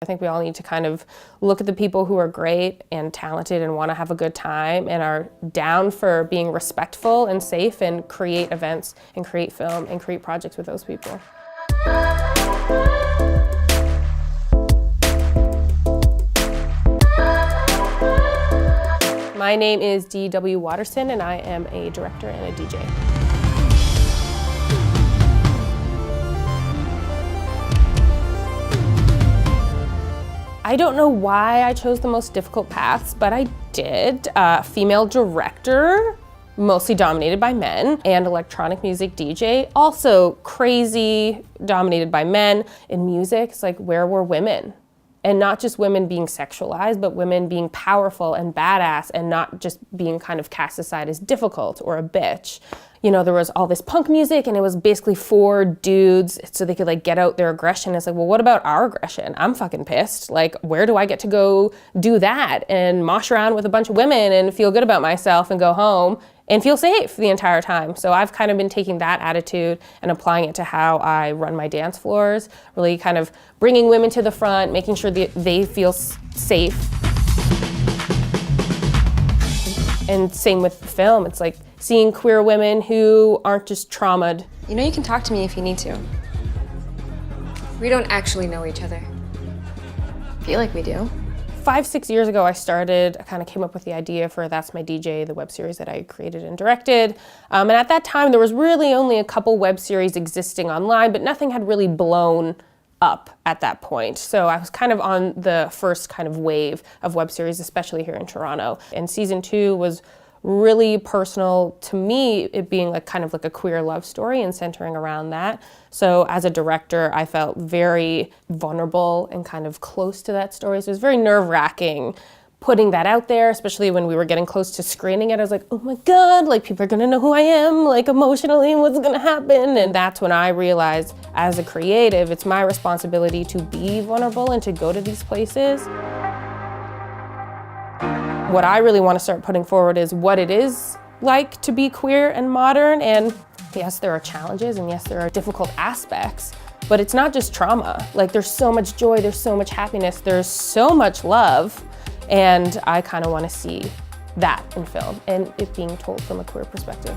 I think we all need to kind of look at the people who are great and talented and want to have a good time and are down for being respectful and safe and create events and create film and create projects with those people. My name is D.W. Waterson and I am a director and a DJ. I don't know why I chose the most difficult paths, but I did. Female director, mostly dominated by men, and electronic music DJ, also crazy, dominated by men. In music, it's like, where were women? And not just women being sexualized, but women being powerful and badass and not just being kind of cast aside as difficult or a bitch. You know, there was all this punk music and it was basically for dudes so they could like get out their aggression. It's like, well, what about our aggression? I'm fucking pissed. Like, where do I get to go do that and mosh around with a bunch of women and feel good about myself and go home and feel safe the entire time? So I've kind of been taking that attitude and applying it to how I run my dance floors, really kind of bringing women to the front, making sure that they feel safe. And same with the film, it's like seeing queer women who aren't just traumatized. You know, you can talk to me if you need to. We don't actually know each other. I feel like we do. 5-6 years ago I kind of came up with the idea for That's My DJ, the web series that I created and directed. And at that time there was really only a couple web series existing online, but nothing had really blown up at that point. So I was kind of on the first kind of wave of web series, especially here in Toronto. And season 2 was really personal to me, it being like kind of like a queer love story and centering around that. So as a director, I felt very vulnerable and kind of close to that story. So it was very nerve-wracking putting that out there, especially when we were getting close to screening it. I was like, oh my God, like people are gonna know who I am, like emotionally, what's gonna happen? And that's when I realized as a creative, it's my responsibility to be vulnerable and to go to these places. What I really want to start putting forward is what it is like to be queer and modern. And yes, there are challenges and yes, there are difficult aspects, but it's not just trauma. Like there's so much joy, there's so much happiness, there's so much love. And I kind of want to see that in film and it being told from a queer perspective.